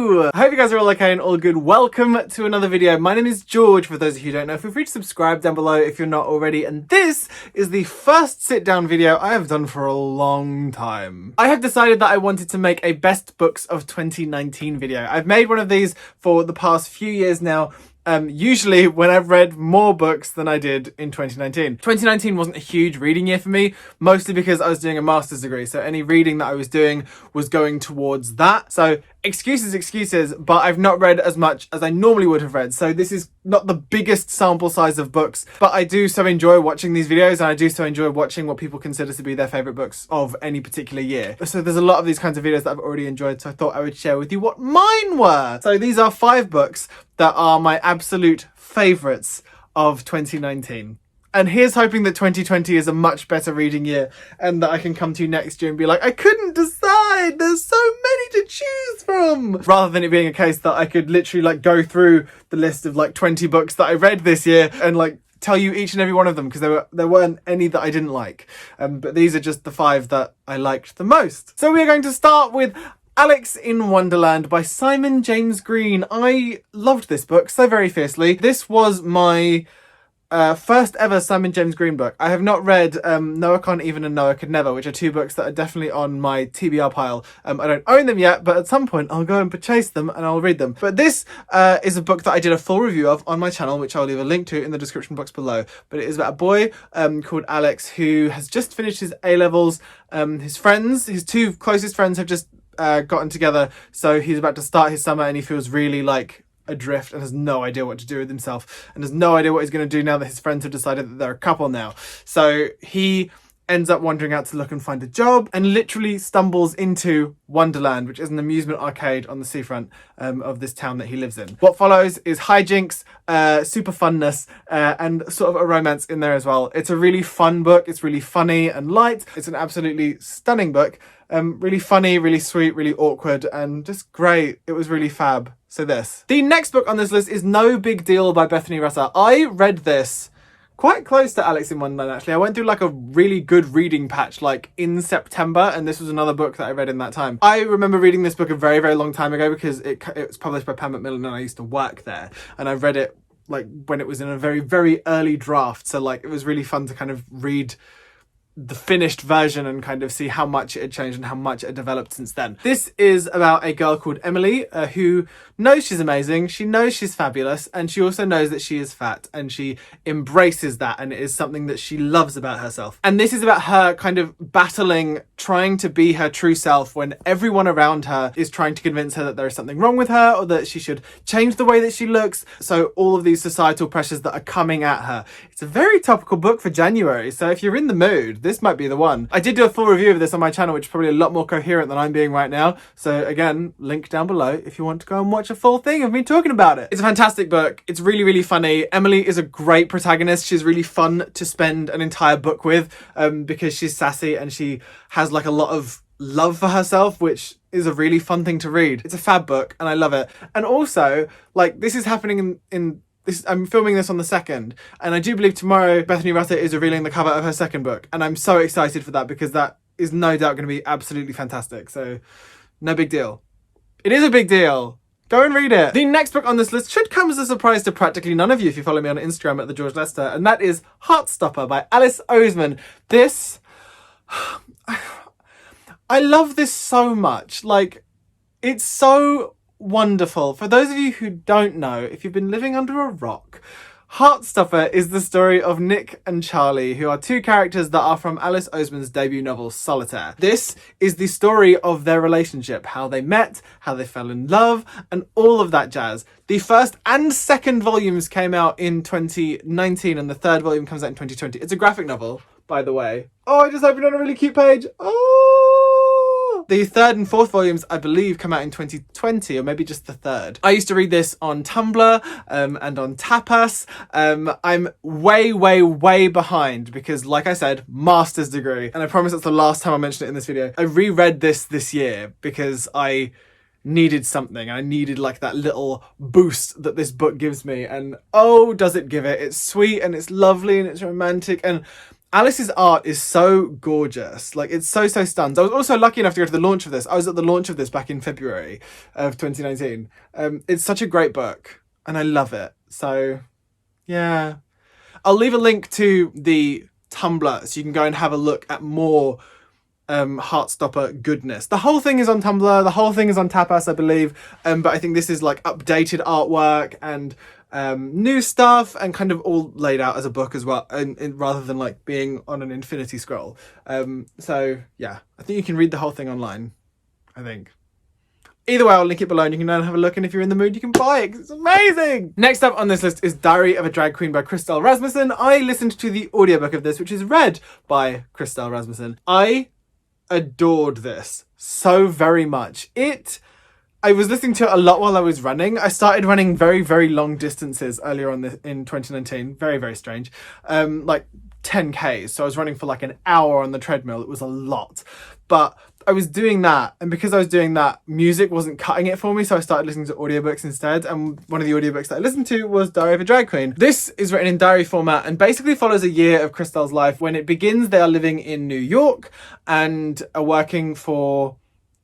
Hello! I hope you guys are all okay and all good. Welcome to another video. My name is George. For those of you who don't know, feel free to subscribe down below if you're not already. And this is the first sit-down video I have done for a long time. I have decided that I wanted to make a best books of 2019 video. I've made one of these for the past few years now. Usually when I've read more books than I did in 2019. 2019 wasn't a huge reading year for me, mostly because I was doing a master's degree. So any reading that I was doing was going towards that. So excuses, but I've not read as much as I normally would have read. So this is not the biggest sample size of books, but I do so enjoy watching these videos and I do so enjoy watching what people consider to be their favorite books of any particular year. So there's a lot of these kinds of videos that I've already enjoyed. So I thought I would share with you what mine were. So these are 5 books that are my absolute favorites of 2019. And here's hoping that 2020 is a much better reading year and that I can come to you next year and be like, I couldn't decide, there's so many to choose from. Rather than it being a case that I could literally like go through the list of like 20 books that I read this year and like tell you each and every one of them, because there weren't any that I didn't like. But these are just the 5 that I liked the most. So we are going to start with Alice in Wonderland by Simon James Green. I loved this book so very fiercely. This was my first ever Simon James Green book. I have not read Noah Can't Even and Noah Could Never, which are 2 books that are definitely on my TBR pile. I don't own them yet, but at some point I'll go and purchase them and I'll read them. But this is a book that I did a full review of on my channel, which I'll leave a link to in the description box below. But it is about a boy called Alex who has just finished his A-levels. His 2 closest friends have just gotten together, so he's about to start his summer and he feels really like adrift and has no idea what to do with himself and has no idea what he's going to do now that his friends have decided that they're a couple now. So he ends up wandering out to look and find a job and literally stumbles into Wonderland, which is an amusement arcade on the seafront of this town that he lives in. What follows is hijinks, super funness, and sort of a romance in there as well. It's a really fun book. It's really funny and light. It's an absolutely stunning book. Really funny, really sweet, really awkward, and just great. It was really fab. So this. The next book on this list is No Big Deal by Bethany Rutter. I read this quite close to Alice in Wonderland, actually. I went through like a really good reading patch like in September, and this was another book that I read in that time. I remember reading this book a very, very long time ago because it was published by Pam Macmillan and I used to work there, and I read it like when it was in a very, very early draft. So like it was really fun to kind of read the finished version and kind of see how much it had changed and how much it had developed since then. This is about a girl called Emily who knows she's amazing, she knows she's fabulous, and she also knows that she is fat, and she embraces that, and it is something that she loves about herself. And this is about her kind of battling, trying to be her true self when everyone around her is trying to convince her that there is something wrong with her or that she should change the way that she looks. So all of these societal pressures that are coming at her. It's a very topical book for January, so if you're in the mood, this might be the one. I did do a full review of this on my channel, which is probably a lot more coherent than I'm being right now. So again, link down below if you want to go and watch a full thing of me talking about it. It's a fantastic book. It's really, really funny. Emily is a great protagonist. She's really fun to spend an entire book with because she's sassy and she has like a lot of love for herself, which is a really fun thing to read. It's a fab book and I love it. And also, like, this is happening in I'm filming this on the 2nd, and I do believe tomorrow Bethany Rutter is revealing the cover of her 2nd book, and I'm so excited for that because that is no doubt going to be absolutely fantastic. So no big deal. It is a big deal. Go and read it. The next book on this list should come as a surprise to practically none of you if you follow me on Instagram at the George Lester, and that is Heartstopper by Alice Oseman. This, I love this so much. Like, it's so wonderful. For those of you who don't know, if you've been living under a rock, Heartstopper is the story of Nick and Charlie, who are 2 characters that are from Alice Oseman's debut novel, Solitaire. This is the story of their relationship, how they met, how they fell in love, and all of that jazz. The 1st and 2nd volumes came out in 2019, and the 3rd volume comes out in 2020. It's a graphic novel, by the way. Oh, I just opened on a really cute page. Oh! The 3rd and 4th volumes, I believe, come out in 2020, or maybe just the 3rd. I used to read this on Tumblr and on Tapas. I'm way, way, way behind because, like I said, master's degree. And I promise that's the last time I mention it in this video. I reread this year because I needed something. I needed like that little boost that this book gives me. And oh, does it give it. It's sweet and it's lovely and it's romantic. And Alice's art is so gorgeous. Like, it's so stunned. I was also lucky enough to go to the launch of this. I was at the launch of this back in February of 2019. It's such a great book and I love it. So yeah, I'll leave a link to the Tumblr so you can go and have a look at more Heartstopper goodness. The whole thing is on Tumblr, the whole thing is on Tapas, I believe, but I think this is like updated artwork and new stuff and kind of all laid out as a book as well, and rather than like being on an infinity scroll. So yeah, I think you can read the whole thing online, I think. Either way, I'll link it below and you can go and have a look, and if you're in the mood, you can buy it 'cause it's amazing! Next up on this list is Diary of a Drag Queen by Rasmussen. I listened to the audiobook of this, which is read by Rasmussen. I adored this so very much. I was listening to it a lot while I was running. I started running very, very long distances earlier on in 2019. Very, very strange. Like 10Ks. So I was running for like an hour on the treadmill. It was a lot. But I was doing that, and because I was doing that, music wasn't cutting it for me, so I started listening to audiobooks instead, and one of the audiobooks that I listened to was Diary of a Drag Queen. This is written in diary format and basically follows a year of Crystal's life. When it begins, they are living in New York and are working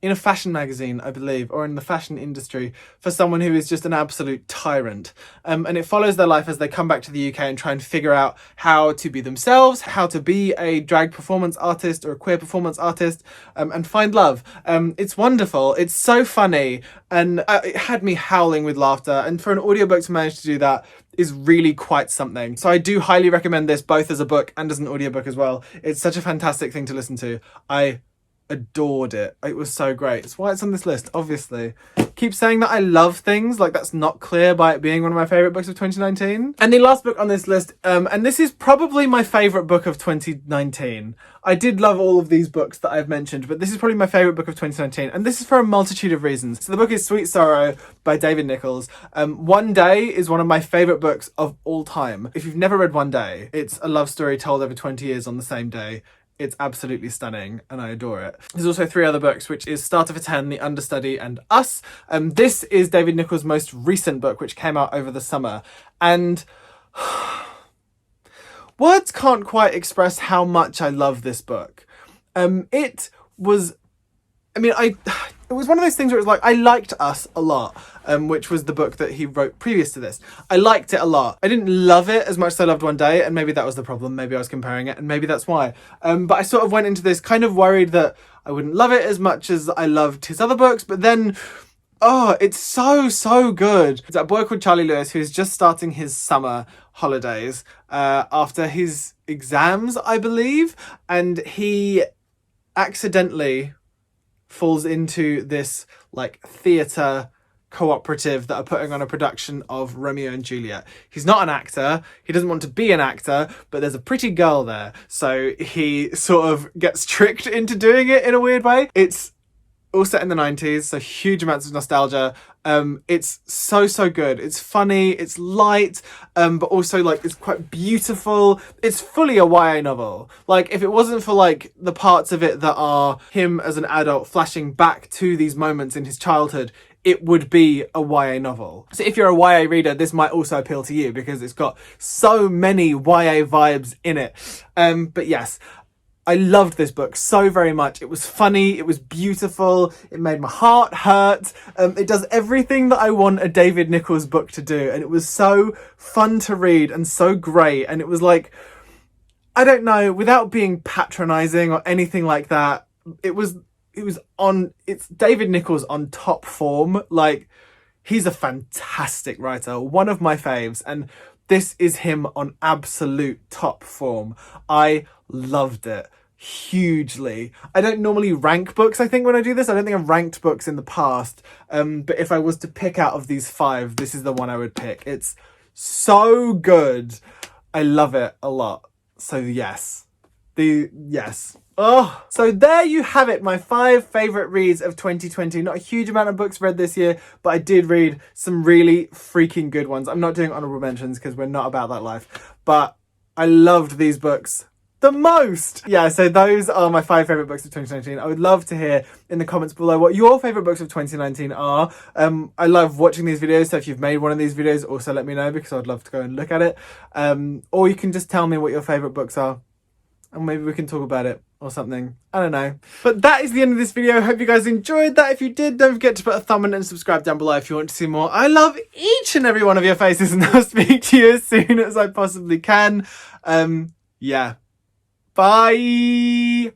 in a fashion magazine, I believe, or in the fashion industry, for someone who is just an absolute tyrant. And it follows their life as they come back to the UK and try and figure out how to be themselves, how to be a drag performance artist or a queer performance artist, and find love. It's wonderful. It's so funny, and it had me howling with laughter. And for an audiobook to manage to do that is really quite something. So I do highly recommend this, both as a book and as an audiobook as well. It's such a fantastic thing to listen to. I adored it. It was so great. It's why it's on this list, obviously. Keep saying that I love things, like that's not clear by it being one of my favourite books of 2019. And the last book on this list, and this is probably my favourite book of 2019. I did love all of these books that I've mentioned, but this is probably my favourite book of 2019, and this is for a multitude of reasons. So the book is Sweet Sorrow by David Nicholls. One Day is one of my favourite books of all time. If you've never read One Day, it's a love story told over 20 years on the same day. It's absolutely stunning and I adore it. There's also 3 other books, which is Starter for 10, The Understudy and Us. This is David Nicholls' most recent book, which came out over the summer. And words can't quite express how much I love this book. It was one of those things where it was like, I liked Us a lot, which was the book that he wrote previous to this. I liked it a lot. I didn't love it as much as I loved One Day, and maybe that was the problem. Maybe I was comparing it, and maybe that's why. But I sort of went into this kind of worried that I wouldn't love it as much as I loved his other books, but then, oh, it's so good. It's a boy called Charlie Lewis who's just starting his summer holidays after his exams, I believe, and he accidentally falls into this like theatre cooperative that are putting on a production of Romeo and Juliet. He's not an actor, he doesn't want to be an actor, but there's a pretty girl there, so he sort of gets tricked into doing it in a weird way. It's all set in the 90s, so huge amounts of nostalgia. It's so good. It's funny, it's light, but also like it's quite beautiful. It's fully a YA novel. Like, if it wasn't for like the parts of it that are him as an adult flashing back to these moments in his childhood, it would be a YA novel. So if you're a YA reader, this might also appeal to you because it's got so many YA vibes in it. But yes, I loved this book so very much. It was funny, it was beautiful, it made my heart hurt. It does everything that I want a David Nicholls book to do, and it was so fun to read and so great. And it was like, I don't know, without being patronising or anything like that, it's David Nicholls on top form. Like, he's a fantastic writer, one of my faves, and this is him on absolute top form. I loved it hugely. I don't normally rank books, I think, when I do this. I don't think I've ranked books in the past. But if I was to pick out of these 5, this is the one I would pick. It's so good. I love it a lot. So yes. Yes. Oh, so there you have it, my 5 favourite reads of 2020. Not a huge amount of books read this year, but I did read some really freaking good ones. I'm not doing honourable mentions because we're not about that life, but I loved these books the most. Yeah, so those are my 5 favourite books of 2019. I would love to hear in the comments below what your favourite books of 2019 are. I love watching these videos, so if you've made one of these videos, also let me know because I'd love to go and look at it. Or you can just tell me what your favourite books are. and maybe we can talk about it or something. I don't know. But that is the end of this video. I hope you guys enjoyed that. If you did, don't forget to put a thumb in and subscribe down below if you want to see more. I love each and every one of your faces, and I'll speak to you as soon as I possibly can. Yeah. Bye.